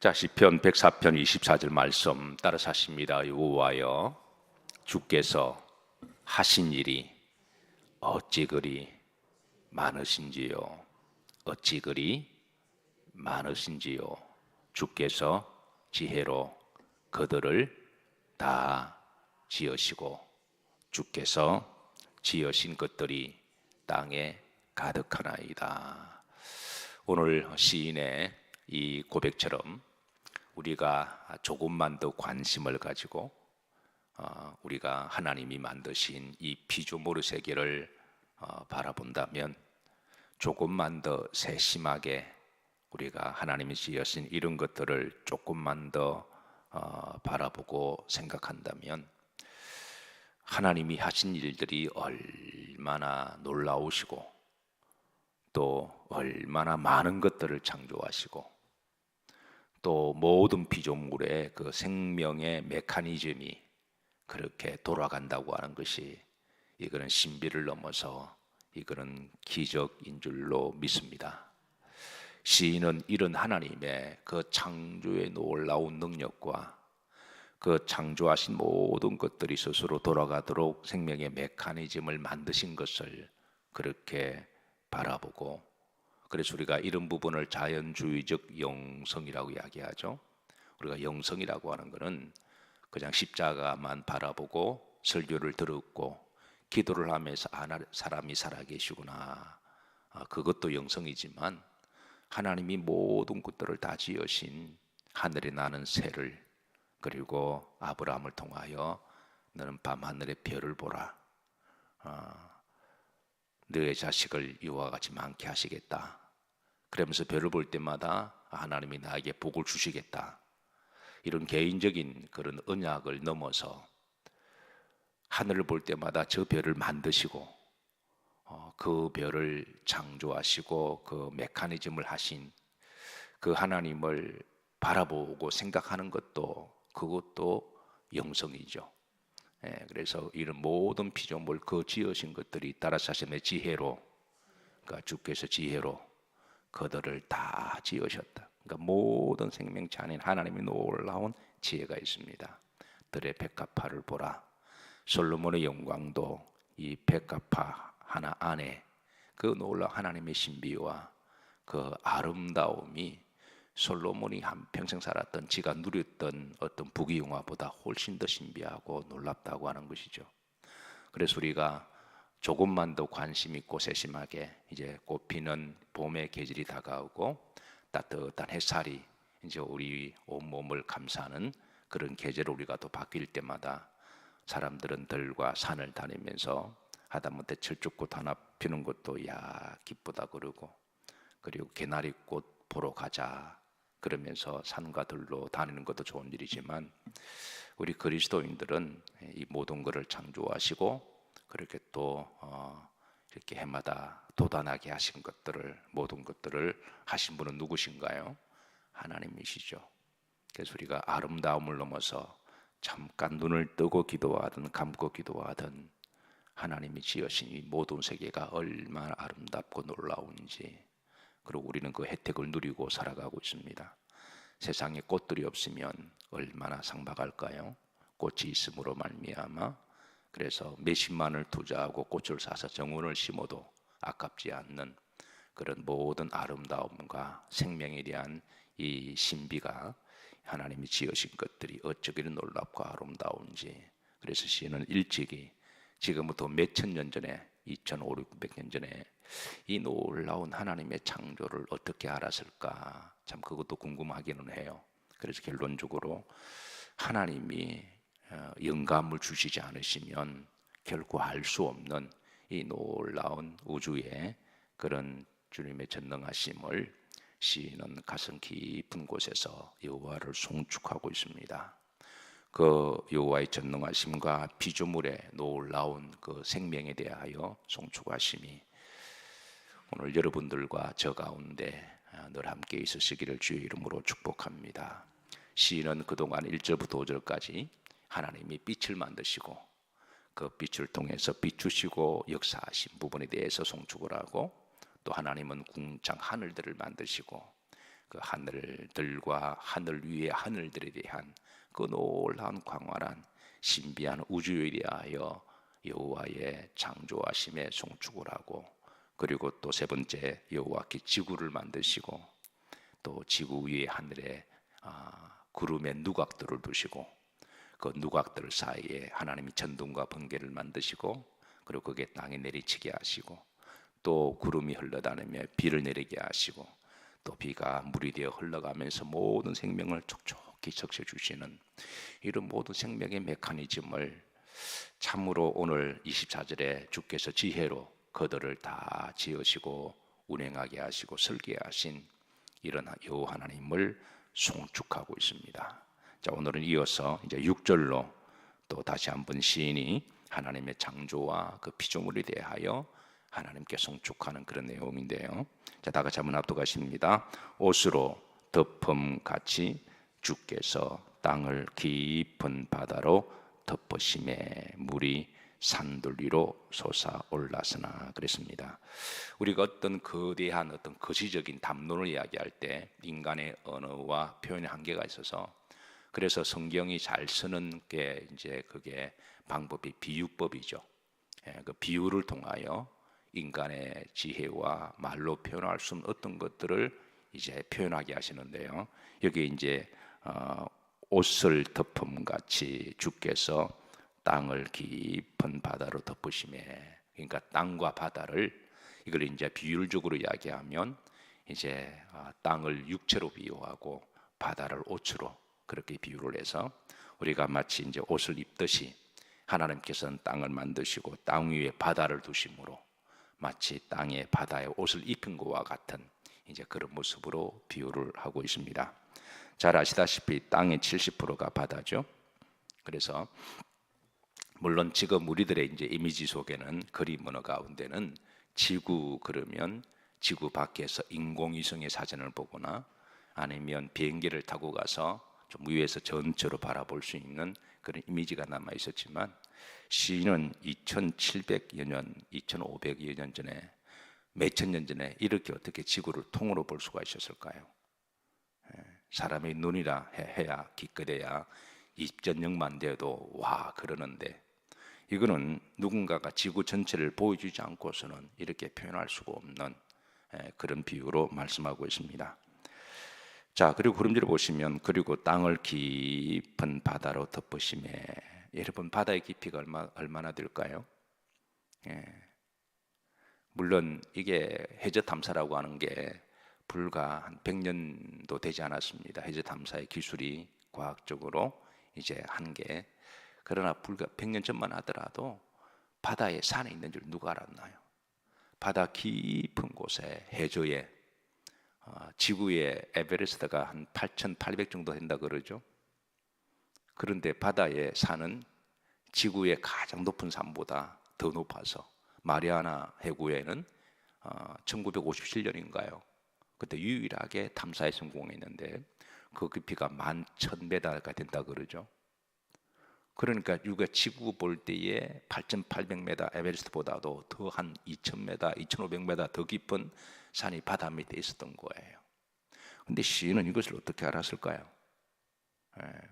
자, 시편 104편 24절 말씀 따라서 하십니다. 여호와여, 주께서 하신 일이 어찌 그리 많으신지요. 어찌 그리 많으신지요. 주께서 지혜로 그들을 다 지으시고 주께서 지으신 것들이 땅에 가득하나이다. 오늘 시인의 이 고백처럼 우리가 조금만 더 관심을 가지고 우리가 하나님이 만드신 이 피조물의 세계를 바라본다면, 조금만 더 세심하게 우리가 하나님이 지으신 이런 것들을 조금만 더 바라보고 생각한다면, 하나님이 하신 일들이 얼마나 놀라우시고 또 얼마나 많은 것들을 창조하시고 또 모든 피조물의 그 생명의 메커니즘이 그렇게 돌아간다고 하는 것이, 이거는 신비를 넘어서 이거는 기적인 줄로 믿습니다. 시인은 이런 하나님의 그 창조의 놀라운 능력과 그 창조하신 모든 것들이 스스로 돌아가도록 생명의 메커니즘을 만드신 것을 그렇게 바라보고, 그래서 우리가 이런 부분을 자연주의적 영성이라고 이야기하죠. 우리가 영성이라고 하는 것은 그냥 십자가만 바라보고 설교를 들었고 기도를 하면서 사람이 살아계시구나, 그것도 영성이지만, 하나님이 모든 것들을 다 지으신 하늘에 나는 새를, 그리고 아브라함을 통하여 너는 밤하늘의 별을 보라, 너의 자식을 이와 같이 많게 하시겠다, 그러면서 별을 볼 때마다 하나님이 나에게 복을 주시겠다, 이런 개인적인 그런 언약을 넘어서 하늘을 볼 때마다 저 별을 만드시고 그 별을 창조하시고 그 메커니즘을 하신 그 하나님을 바라보고 생각하는 것도, 그것도 영성이죠. 그래서 이런 모든 피조물 그 지으신 것들이 따라서 하심의 지혜로, 그러니까 주께서 지혜로 그들을 다 지으셨다. 그러니까 모든 생명체 안에 하나님의 놀라운 지혜가 있습니다. 들의 백합화를 보라. 솔로몬의 영광도 이 백합화 하나 안에 그 놀라운 하나님의 신비와 그 아름다움이 솔로몬이 한평생 살았던, 지가 누렸던 어떤 부귀영화보다 훨씬 더 신비하고 놀랍다고 하는 것이죠. 그래서 우리가 조금만 더 관심 있고 세심하게, 이제 꽃피는 봄의 계절이 다가오고 따뜻한 햇살이 이제 우리 온몸을 감싸는 그런 계절을 우리가 또 바뀔 때마다, 사람들은 들과 산을 다니면서 하다못해 철쭉꽃 하나 피는 것도 야 기쁘다 그러고, 그리고 개나리꽃 보러 가자 그러면서 산과 들로 다니는 것도 좋은 일이지만, 우리 그리스도인들은 이 모든 것을 창조하시고 그렇게 또 이렇게 해마다 돋아나게 하신 것들을, 모든 것들을 하신 분은 누구신가요? 하나님이시죠. 그래서 우리가 아름다움을 넘어서 잠깐 눈을 뜨고 기도하든 감고 기도하든 하나님이 지으신 이 모든 세계가 얼마나 아름답고 놀라운지, 그리고 우리는 그 혜택을 누리고 살아가고 있습니다. 세상에 꽃들이 없으면 얼마나 상박할까요? 꽃이 있음으로 말미암아, 그래서 몇십만을 투자하고 꽃을 사서 정원을 심어도 아깝지 않는 그런 모든 아름다움과 생명에 대한 이 신비가, 하나님이 지으신 것들이 어쩌기를 놀랍고 아름다운지. 그래서 시인은 일찍이 지금부터 몇천 년 전에, 2500년 전에 이 놀라운 하나님의 창조를 어떻게 알았을까, 참 그것도 궁금하기는 해요. 그래서 결론적으로 하나님이 영감을 주시지 않으시면 결코 알 수 없는 이 놀라운 우주의 그런 주님의 전능하심을 시인은 가슴 깊은 곳에서 여호와를 송축하고 있습니다. 그 여호와의 전능하심과 피조물의 놀라운 그 생명에 대하여 송축하심이 오늘 여러분들과 저 가운데 늘 함께 있으시기를 주의 이름으로 축복합니다. 시인은 그동안 1절부터 5절까지 하나님이 빛을 만드시고 그 빛을 통해서 비추시고 역사하신 부분에 대해서 송축을 하고, 또 하나님은 궁창 하늘들을 만드시고 그 하늘들과 하늘 위의 하늘들에 대한 그 놀라운 광활한 신비한 우주에 대하여 여호와의 창조하심에 송축을 하고, 그리고 또 세 번째 여호와께 지구를 만드시고, 또 지구 위의 하늘에 구름의 누각들을 두시고, 그 누각들 사이에 하나님이 천둥과 번개를 만드시고, 그리고 거기에 땅에 내리치게 하시고, 또 구름이 흘러다니며 비를 내리게 하시고, 또 비가 물이 되어 흘러가면서 모든 생명을 촉촉히 적셔주시는 이런 모든 생명의 메커니즘을 참으로 오늘 24절에 주께서 지혜로 그들을 다 지으시고 운행하게 하시고 설계하신 이런 여호와 하나님을 송축하고 있습니다. 자, 오늘은 이어서 이제 6절로 또 다시 한번 시인이 하나님의 창조와 그 피조물에 대하여 하나님께 송축하는 그런 내용인데요. 자, 다 같이 한번 합독하십니다. 옷으로 덮음 같이 주께서 땅을 깊은 바다로 덮으심에 물이 산들 위로 솟아올랐으나 그랬습니다. 우리가 어떤 거대한 어떤 거시적인 담론을 이야기할 때 인간의 언어와 표현의 한계가 있어서, 그래서 성경이 잘 쓰는 게 이제 그게 방법이 비유법이죠. 그 비유를 통하여 인간의 지혜와 말로 표현할 수 없는 어떤 것들을 이제 표현하게 하시는데요. 여기 이제 옷을 덮음 같이 주께서 땅을 깊은 바다로 덮으심에, 그러니까 땅과 바다를, 이걸 이제 비율적으로 이야기하면 이제 땅을 육체로 비유하고 바다를 옷으로 그렇게 비유를 해서, 우리가 마치 이제 옷을 입듯이 하나님께서는 땅을 만드시고 땅 위에 바다를 두심으로 마치 땅에 바다에 옷을 입힌 것과 같은 이제 그런 모습으로 비유를 하고 있습니다. 잘 아시다시피 땅의 70%가 바다죠. 그래서 물론 지금 우리들의 이제 이미지 속에는, 그림 언어 가운데는 지구 그러면 지구 밖에서 인공위성의 사진을 보거나 아니면 비행기를 타고 가서 좀 위에서 전체로 바라볼 수 있는 그런 이미지가 남아 있었지만, 시인은 2700여 년, 2500여 년 전에, 몇천 년 전에 이렇게 어떻게 지구를 통으로 볼 수가 있었을까요? 사람의 눈이라 해야 기껏해야 20전력만 돼도 와 그러는데, 이거는 누군가가 지구 전체를 보여주지 않고서는 이렇게 표현할 수가 없는 그런 비유로 말씀하고 있습니다. 자, 그리고 구름지를 보시면 그리고 땅을 깊은 바다로 덮으심에, 여러분 바다의 깊이가 얼마나 될까요? 물론 이게 해저 탐사라고 하는 게 불과 한 100년도 되지 않았습니다. 해저 탐사의 기술이 과학적으로 이제 한 게, 그러나 불과 100년 전만 하더라도 바다에 산이 있는 줄 누가 알았나요? 바다 깊은 곳에 해저에 지구의 에베레스트가 한 8,800 정도 된다 그러죠. 그런데 바다의 산은 지구의 가장 높은 산보다 더 높아서, 마리아나 해구에는 1957년인가요? 그때 유일하게 탐사에 성공했는데 그 깊이가 11,000m가 된다 그러죠. 그러니까 우리가 지구 볼 때에 8,800m 에베레스트보다도 더 한 2,000m, 2,500m 더 깊은 산이 바다 밑에 있었던 거예요. 근데 시인은 이것을 어떻게 알았을까요?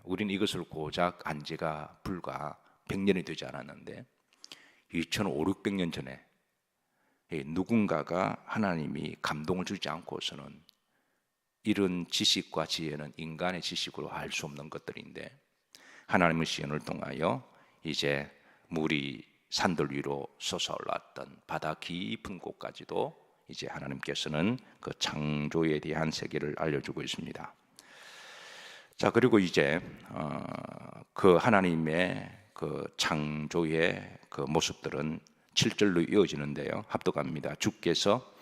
우리는 이것을 고작 안 지가 불과 100년이 되지 않았는데 2,500, 600년 전에 누군가가 하나님이 감동을 주지 않고서는, 이런 지식과 지혜는 인간의 지식으로 알 수 없는 것들인데, 하나님의 시인을 통하여 이제 물이 산들 위로 솟아올랐던 바다 깊은 곳까지도 이제 하나님께서는 그 창조에 대한 세계를 알려주고 있습니다. 자, 그리고 이제 그 하나님의 그 창조의 그 모습들은 7절로 이어지는데요. 합독합니다. 주께서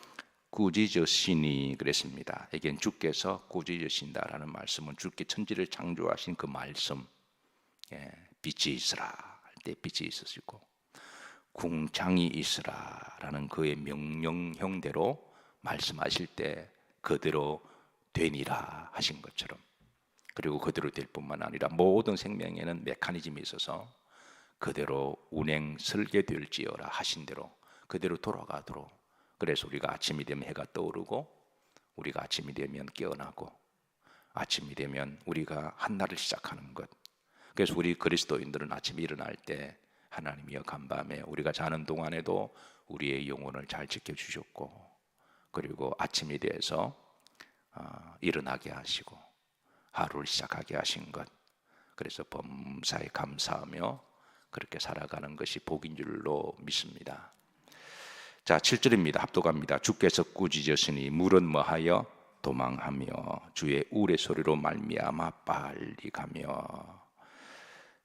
꾸짖으시니 그랬습니다. 이게 주께서 꾸짖으신다라는 말씀은 주께 천지를 창조하신 그 말씀, 빛이 있으라 할 때 빛이 있으시고 궁창이 있으라라는 그의 명령형대로 말씀하실 때 그대로 되니라 하신 것처럼, 그리고 그대로 될 뿐만 아니라 모든 생명에는 메커니즘이 있어서 그대로 운행 설계될지어라 하신 대로 그대로 돌아가도록, 그래서 우리가 아침이 되면 해가 떠오르고 우리가 아침이 되면 깨어나고 아침이 되면 우리가 한 날을 시작하는 것. 그래서 우리 그리스도인들은 아침에 일어날 때 하나님이여 간밤에 우리가 자는 동안에도 우리의 영혼을 잘 지켜주셨고, 그리고 아침이 돼서 일어나게 하시고 하루를 시작하게 하신 것, 그래서 범사에 감사하며 그렇게 살아가는 것이 복인 줄로 믿습니다. 자, 7절입니다. 합독합니다. 주께서 꾸짖으시니 물은 뭐하여 도망하며 주의 우레소리로 말미암아 빨리 가며.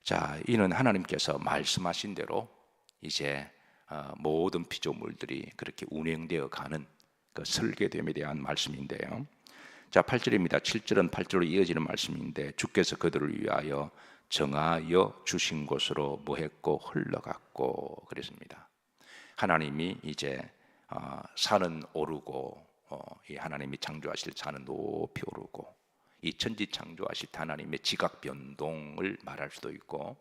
자, 이는 하나님께서 말씀하신 대로 이제 모든 피조물들이 그렇게 운행되어 가는 그 설계됨에 대한 말씀인데요. 자, 8절입니다. 7절은 8절로 이어지는 말씀인데, 주께서 그들을 위하여 정하여 주신 곳으로 뭐했고 흘러갔고 그랬습니다. 하나님이 이제 산은 오르고, 이 하나님이 창조하실 산은 높이 오르고, 이 천지 창조하실 하나님의 지각 변동을 말할 수도 있고,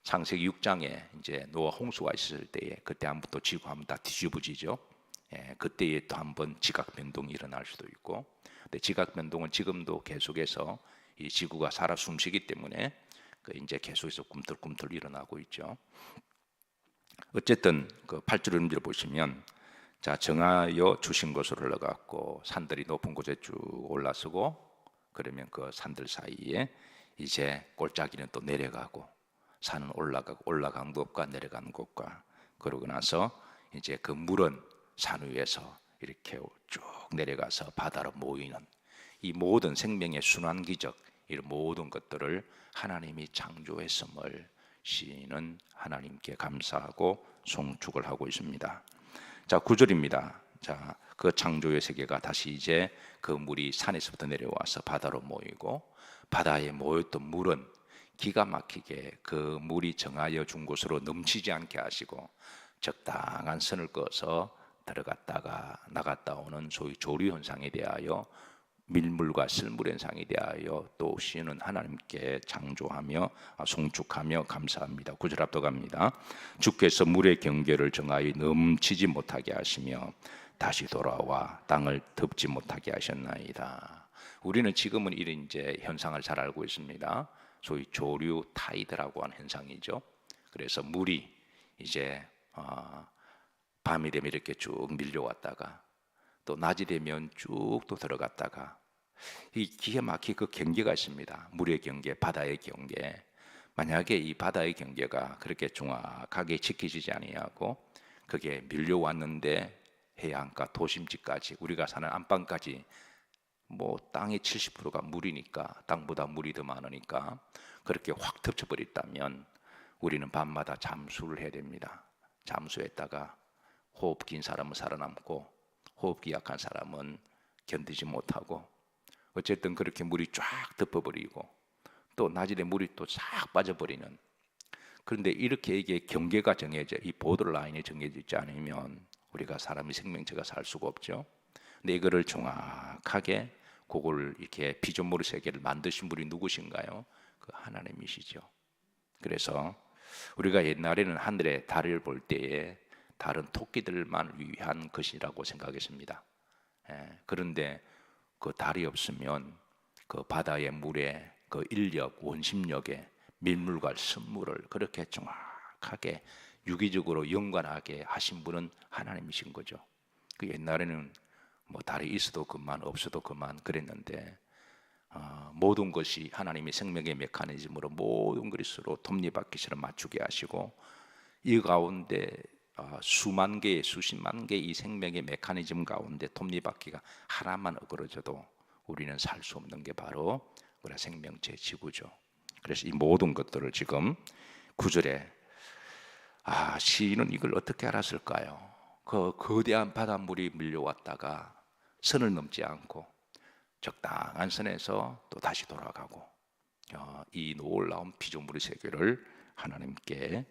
창세기 6장에 이제 노아 홍수가 있을 때에 그때 한번 또 지구 한번 다 뒤집어지죠. 그때에 또 한번 지각 변동이 일어날 수도 있고, 근데 지각 변동은 지금도 계속해서 이 지구가 살아 숨쉬기 때문에 이제 계속해서 꿈틀꿈틀 일어나고 있죠. 어쨌든 그 8절을 보시면, 자, 정하여 주신 곳으로 흘러갔고 산들이 높은 곳에 쭉 올라서고, 그러면 그 산들 사이에 이제 골짜기는 또 내려가고, 산은 올라가고 올라간 곳과 내려간 곳과, 그러고 나서 이제 그 물은 산 위에서 이렇게 쭉 내려가서 바다로 모이는 이 모든 생명의 순환 기적, 이런 모든 것들을 하나님이 창조했음을 시인은 하나님께 감사하고 송축을 하고 있습니다. 자, 9절입니다. 자, 그 창조의 세계가 다시 이제 그 물이 산에서부터 내려와서 바다로 모이고, 바다에 모였던 물은 기가 막히게 그 물이 정하여 준 곳으로 넘치지 않게 하시고 적당한 선을 그어서 들어갔다가 나갔다 오는 소위 조류 현상에 대하여, 밀물과 쓸물 현상에 대하여 또 시인은 하나님께 창조하며 송축하며 감사합니다. 9절 합독합니다. 주께서 물의 경계를 정하여 넘치지 못하게 하시며 다시 돌아와 땅을 덮지 못하게 하셨나이다. 우리는 지금은 이런 이제 현상을 잘 알고 있습니다. 소위 조류 타이드라고 하는 현상이죠. 그래서 물이 이제 밤이 되면 이렇게 쭉 밀려왔다가 또 낮이 되면 쭉 또 들어갔다가, 이 기가 막히게 그 경계가 있습니다. 물의 경계, 바다의 경계. 만약에 이 바다의 경계가 그렇게 정확하게 지켜지지 아니하고 그게 밀려왔는데 해안가 도심지까지, 우리가 사는 안방까지 뭐 땅의 70%가 물이니까, 땅보다 물이 더 많으니까 그렇게 확 덮쳐버렸다면 우리는 밤마다 잠수를 해야 됩니다. 잠수했다가 호흡 긴 사람은 살아남고 호흡기 약한 사람은 견디지 못하고, 어쨌든 그렇게 물이 쫙 덮어버리고 또 낮에 물이 또 싹 빠져버리는. 그런데 이렇게 이게 경계가 정해져, 이 보더라인이 정해져 있지 않으면 우리가 사람의 생명체가 살 수가 없죠. 근데 이거를 정확하게 그걸 이렇게 피조물의 세계를 만드신 분이 누구신가요? 그 하나님이시죠. 그래서 우리가 옛날에는 하늘의 달을 볼 때에 다른 토끼들만 위한 것이라고 생각했습니다. 그런데 그 달이 없으면 그 바다의 물에 그 인력, 원심력에 밀물과 쓴물을 그렇게 정확하게 유기적으로 연관하게 하신 분은 하나님이신 거죠. 그 옛날에는 뭐 달이 있어도 그만 없어도 그만 그랬는데, 모든 것이 하나님의 생명의 메커니즘으로 모든 것으로 톱니바퀴처럼 맞추게 하시고, 이 가운데 수만 개, 수십만 개 이 생명의 메커니즘 가운데 톱니바퀴가 하나만 어그러져도 우리는 살 수 없는 게 바로 우리 생명체 지구죠. 그래서 이 모든 것들을 지금 9절에 시인은 이걸 어떻게 알았을까요? 그 거대한 바닷물이 밀려왔다가 선을 넘지 않고 적당한 선에서 또 다시 돌아가고, 이 놀라운 피조물의 세계를 하나님께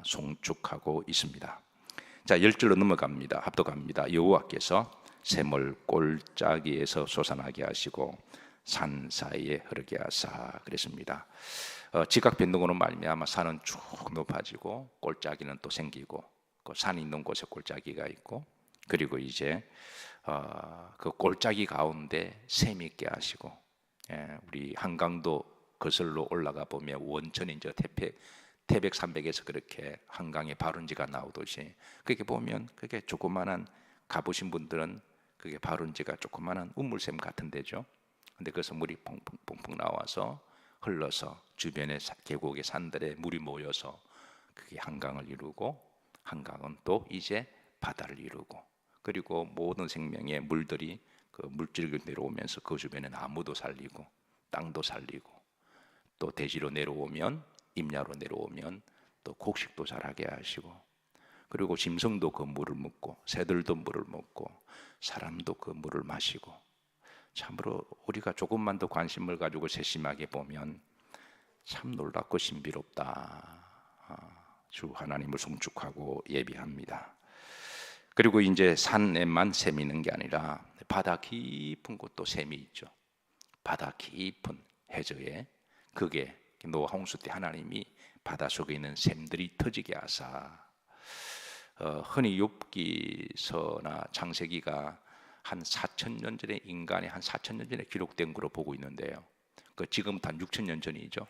송축하고 있습니다. 자, 10절로 넘어갑니다. 합독합니다. 여호와께서 샘을 골짜기에서 솟아나게 하시고 산 사이에 흐르게 하사 그랬습니다. 지각 변동으로 말미암아 산은 쭉 높아지고 골짜기는 또 생기고, 그 산이 있는 곳에 골짜기가 있고, 그리고 이제 그 골짜기 가운데 샘이 있게 하시고, 우리 한강도 거슬러 올라가 보면 원천이 이제 태백 산맥에서 그렇게 한강에 발원지가 나오듯이, 그렇게 보면 그게 조그만한, 가보신 분들은 그게 발원지가 조그만한 우물샘 같은 데죠. 근데 그래서 물이 퐁퐁퐁퐁 나와서 흘러서 주변의 계곡의 산들에 물이 모여서 그게 한강을 이루고, 한강은 또 이제 바다를 이루고, 그리고 모든 생명의 물들이 그 물질을 내려오면서 그 주변에 나무도 살리고 땅도 살리고, 또 대지로 내려오면, 임야로 내려오면 또 곡식도 자라게 하시고, 그리고 짐승도 그 물을 먹고 새들도 물을 먹고 사람도 그 물을 마시고, 참으로 우리가 조금만 더 관심을 가지고 세심하게 보면 참 놀랍고 신비롭다. 주 하나님을 송축하고 예비합니다. 그리고 이제 산에만 샘이 있는 게 아니라 바다 깊은 곳도 샘이 있죠. 바다 깊은 해저에, 그게 노아 홍수 때 하나님이 바다 속에 있는 샘들이 터지게 하사, 흔히 욥기서나 창세기가 한 4,000년 전에, 인간이 한 4,000년 전에 기록된 거로 보고 있는데요, 그 지금부터 한 6,000년 전이죠.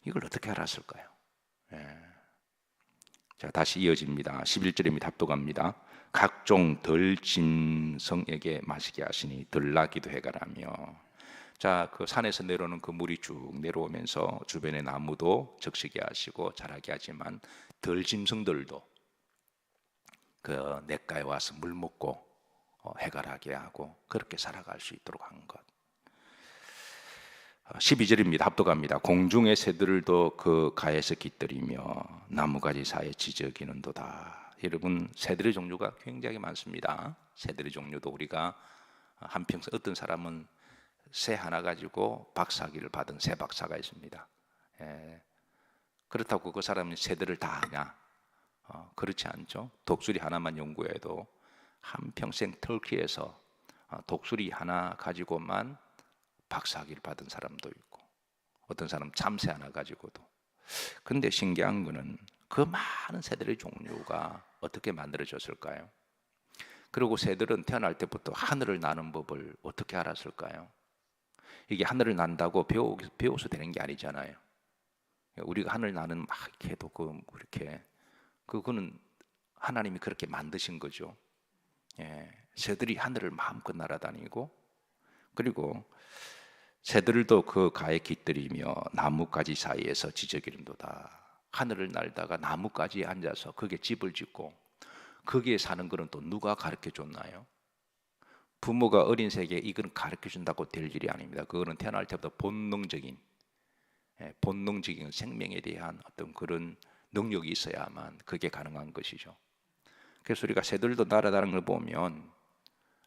이걸 어떻게 알았을까요? 자, 다시 이어집니다. 11절입니다. 합독합니다. 각종 들짐승에게 마시게 하시니 들나귀도 해가라며. 자, 그 산에서 내려오는 그 물이 쭉 내려오면서 주변의 나무도 적시게 하시고 자라게 하지만 들짐승들도 그 냇가에 와서 물 먹고 해갈하게 하고 그렇게 살아갈 수 있도록 한 것. 12절입니다. 합독합니다. 공중의 새들도 그 가에서 깃들이며 나무가지 사이에 지저귀는도다. 여러분, 새들의 종류가 굉장히 많습니다. 새들의 종류도 우리가 한평생, 어떤 사람은 새 하나 가지고 박사학위를 받은 새 박사가 있습니다. 그렇다고 그 사람이 새들을 다 아냐? 그렇지 않죠. 독수리 하나만 연구해도 한평생 터키에서 독수리 하나 가지고만 박사학위를 받은 사람도 있고, 어떤 사람 참새 하나 가지고도. 근데 신기한 거는 그 많은 새들의 종류가 어떻게 만들어졌을까요? 그리고 새들은 태어날 때부터 하늘을 나는 법을 어떻게 알았을까요? 이게 하늘을 난다고 배워서 되는 게 아니잖아요. 우리가 하늘 나는 막 이렇게 해도 그거는 하나님이 그렇게 만드신 거죠. 새들이 하늘을 마음껏 날아다니고, 그리고 새들도 그 가에 깃들이며 나뭇가지 사이에서 지저귀는도다. 하늘을 날다가 나뭇가지에 앉아서 거기에 집을 짓고 거기에 사는 거는 또 누가 가르쳐 줬나요? 부모가 어린 세계에 이건 가르쳐 준다고 될 일이 아닙니다. 그거는 태어날 때부터 본능적인 생명에 대한 어떤 그런 능력이 있어야만 그게 가능한 것이죠. 그래서 우리가 새들도 날아다니는 걸 보면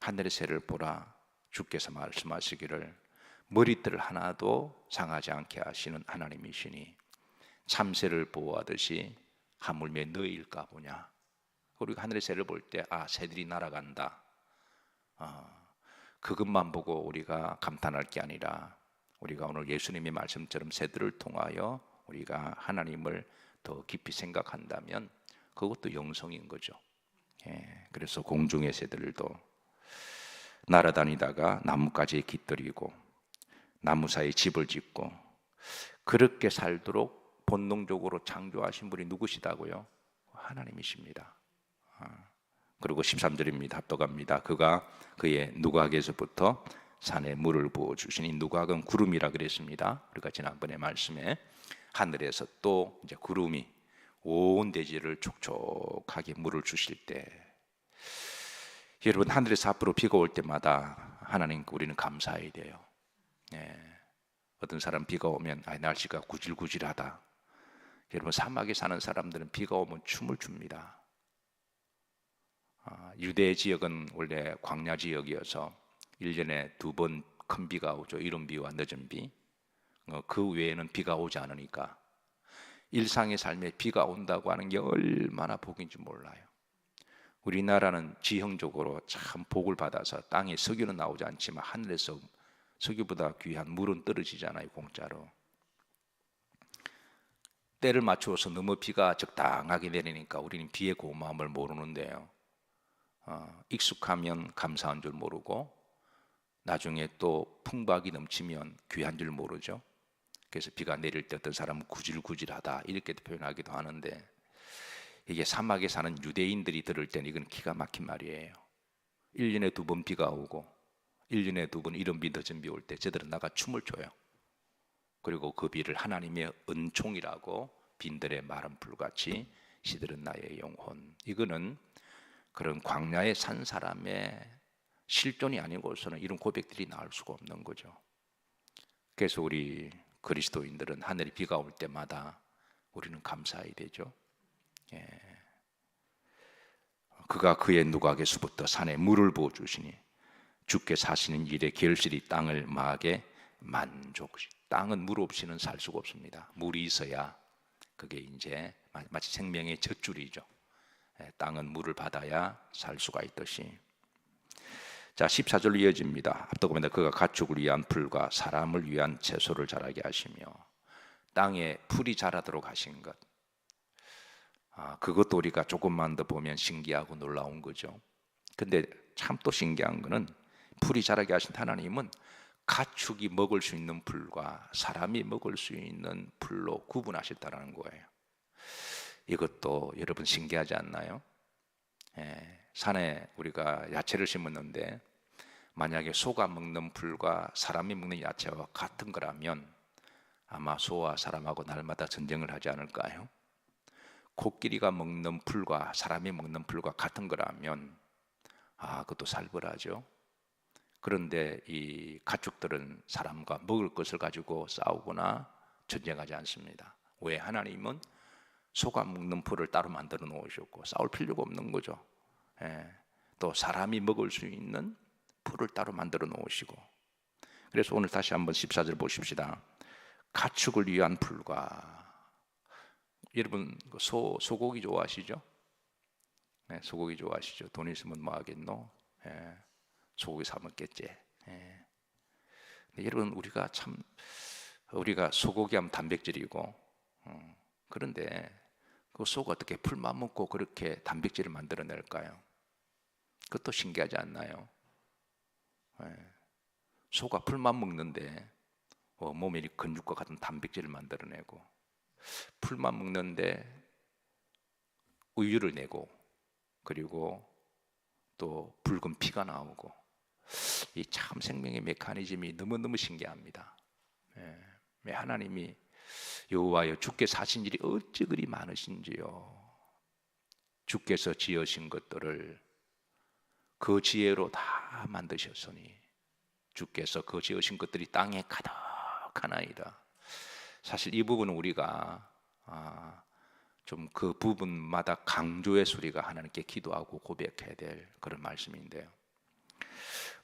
하늘의 새를 보라, 주께서 말씀하시기를 머리털 하나도 상하지 않게 하시는 하나님이시니 참새를 보호하듯이 하물며 너희일까 보냐. 우리가 하늘의 새를 볼 때 새들이 날아간다, 그것만 보고 우리가 감탄할 게 아니라, 우리가 오늘 예수님의 말씀처럼 새들을 통하여 우리가 하나님을 더 깊이 생각한다면 그것도 영성인 거죠. 그래서 공중의 새들도 날아다니다가 나뭇가지에 깃들이고 나무 사이에 집을 짓고 그렇게 살도록 본능적으로 창조하신 분이 누구시다고요? 하나님이십니다. 그리고 13절입니다. 합독합니다. 그가 그의 누각에서부터 산에 물을 부어주시니, 누각은 구름이라 그랬습니다. 우리가 지난번에 말씀에 하늘에서 또 이제 구름이 온 대지를 촉촉하게 물을 주실 때, 여러분, 하늘에서 앞으로 비가 올 때마다 하나님께 우리는 감사해야 돼요. 어떤 사람 비가 오면 날씨가 구질구질하다. 여러분, 사막에 사는 사람들은 비가 오면 춤을 춥니다. 유대 지역은 원래 광야 지역이어서 1년에 2번 큰 비가 오죠. 이른 비와 늦은 비. 그 외에는 비가 오지 않으니까 일상의 삶에 비가 온다고 하는 게 얼마나 복인지 몰라요. 우리나라는 지형적으로 참 복을 받아서 땅에 석유는 나오지 않지만 하늘에서 석유보다 귀한 물은 떨어지잖아요, 공짜로. 때를 맞추어서 너무 비가 적당하게 내리니까 우리는 비의 고마움을 모르는데요, 익숙하면 감사한 줄 모르고 나중에 또 풍박이 넘치면 귀한 줄 모르죠. 그래서 비가 내릴 때 어떤 사람은 구질구질하다 이렇게 표현하기도 하는데, 이게 사막에 사는 유대인들이 들을 때는 이건 기가 막힌 말이에요. 1년에 2번 비가 오고 1년에 2번 이런 비 늦은 비 올 때 저들은 나가 춤을 춰요. 그리고 그 비를 하나님의 은총이라고 빈들의 마른 불같이 시들은 나의 영혼. 이거는 그런 광야에 산 사람의 실존이 아니고서는 이런 고백들이 나올 수가 없는 거죠. 그래서 우리 그리스도인들은 하늘에 비가 올 때마다 우리는 감사해야 되죠. 예. 그가 그의 누각에서부터 산에 물을 부어 주시니 주께 사시는 일에 결실이 땅을 마하게 만족시. 땅은 물 없이는 살 수가 없습니다. 물이 있어야 그게 이제 마치 생명의 젖줄이죠. 땅은 물을 받아야 살 수가 있듯이. 자, 14절로 이어집니다. 앞서보면 그가 가축을 위한 풀과 사람을 위한 채소를 자라게 하시며 땅에 풀이 자라도록 하신 것. 그것도 우리가 조금만 더 보면 신기하고 놀라운 거죠. 근데 참 또 신기한 거는 풀이 자라게 하신 하나님은 가축이 먹을 수 있는 풀과 사람이 먹을 수 있는 풀로 구분하셨다는 거예요. 이것도 여러분 신기하지 않나요? 산에 우리가 야채를 심었는데 만약에 소가 먹는 풀과 사람이 먹는 야채와 같은 거라면 아마 소와 사람하고 날마다 전쟁을 하지 않을까요? 코끼리가 먹는 풀과 사람이 먹는 풀과 같은 거라면 그것도 살벌하죠. 그런데 이 가축들은 사람과 먹을 것을 가지고 싸우거나 전쟁하지 않습니다. 왜? 하나님은 소가 먹는 풀을 따로 만들어 놓으셨고 싸울 필요가 없는 거죠. 또 사람이 먹을 수 있는 풀을 따로 만들어 놓으시고. 그래서 오늘 다시 한번 14절 보십시다. 가축을 위한 풀과. 여러분 소고기 좋아하시죠? 소고기 좋아하시죠? 돈 있으면 뭐 하겠노? 소고기 사 먹겠지. 여러분 우리가 소고기 하면 단백질이고, 그런데 그 소가 어떻게 풀만 먹고 그렇게 단백질을 만들어낼까요? 그것도 신기하지 않나요? 소가 풀만 먹는데 몸에 근육과 같은 단백질을 만들어내고, 풀만 먹는데 우유를 내고, 그리고 또 붉은 피가 나오고, 이 참 생명의 메커니즘이 너무너무 신기합니다. 하나님이 여호와여 주께 사신 일이 어찌 그리 많으신지요. 주께서 지으신 것들을 그 지혜로 다 만드셨으니 주께서 그 지으신 것들이 땅에 가득하나이다. 사실 이 부분은 우리가 좀 그 부분마다 강조의 소리가 하나님께 기도하고 고백해야 될 그런 말씀인데요.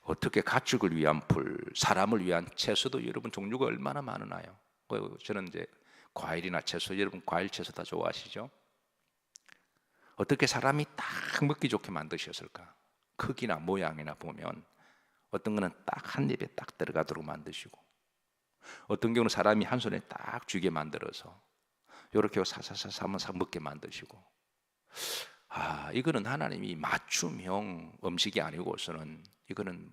어떻게 가축을 위한 풀, 사람을 위한 채소도 여러분 종류가 얼마나 많으나요? 저는 이제 과일이나 채소, 여러분 과일 채소 다 좋아하시죠? 어떻게 사람이 딱 먹기 좋게 만드셨을까? 크기나 모양이나 보면 어떤 거는 딱 한 입에 딱 들어가도록 만드시고, 어떤 경우는 사람이 한 손에 딱 쥐게 만들어서 이렇게 사사사사 먹게 만드시고. 이거는 하나님이 맞춤형 음식이 아니고서는 이거는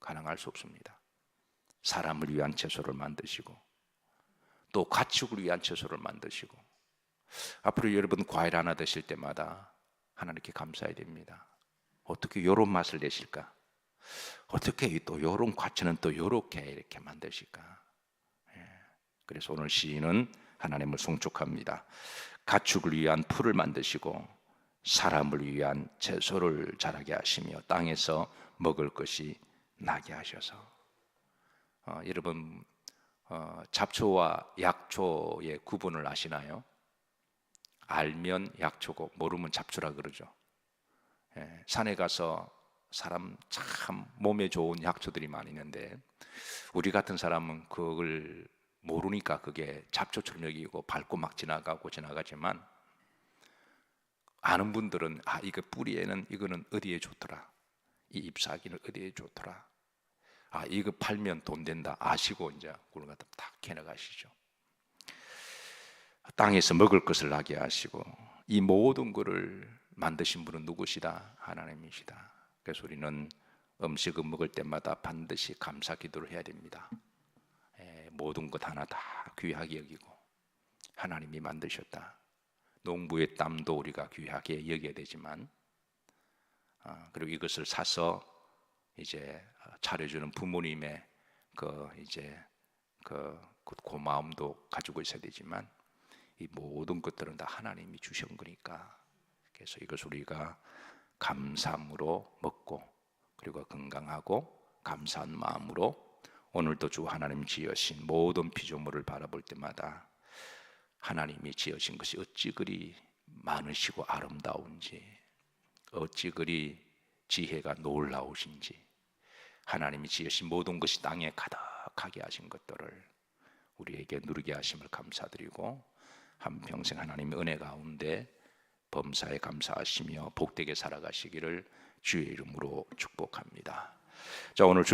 가능할 수 없습니다. 사람을 위한 채소를 만드시고 또 가축을 위한 채소를 만드시고. 앞으로 여러분 과일 하나 드실 때마다 하나님께 감사해야 됩니다. 어떻게 이런 맛을 내실까? 어떻게 또 이런 과채는 또 이렇게 만드실까? 그래서 오늘 시인은 하나님을 송축합니다. 가축을 위한 풀을 만드시고 사람을 위한 채소를 자라게 하시며 땅에서 먹을 것이 나게 하셔서. 여러분 잡초와 약초의 구분을 아시나요? 알면 약초고 모르면 잡초라 그러죠. 산에 가서 사람 참 몸에 좋은 약초들이 많이 있는데 우리 같은 사람은 그걸 모르니까 그게 잡초처럼 여기고 밟고 막 지나가지만, 아는 분들은 이거 뿌리에는 이거는 어디에 좋더라, 이 잎사귀는 어디에 좋더라, 이거 팔면 돈 된다 아시고 이제 그걸 갖다 다 캐나가시죠. 땅에서 먹을 것을 나게 하시고 이 모든 것을 만드신 분은 누구시다? 하나님이시다. 그래서 우리는 음식을 먹을 때마다 반드시 감사 기도를 해야 됩니다. 모든 것 하나 다 귀하게 여기고 하나님이 만드셨다. 농부의 땀도 우리가 귀하게 여겨야 되지만, 그리고 이것을 사서 이제 차려주는 부모님의 그 고마움도 가지고 있어야 되지만, 이 모든 것들은 다 하나님이 주신 거니까, 그래서 이것을 우리가 감사함으로 먹고, 그리고 건강하고 감사한 마음으로 오늘도 주 하나님 지으신 모든 피조물을 바라볼 때마다 하나님이 지으신 것이 어찌 그리 많으시고 아름다운지, 어찌 그리 지혜가 놀라우신지, 하나님이 지으신 모든 것이 땅에 가득하게 하신 것들을 우리에게 누리게 하심을 감사드리고, 한평생 하나님의 은혜 가운데 범사에 감사하시며 복되게 살아가시기를 주의 이름으로 축복합니다. 자, 오늘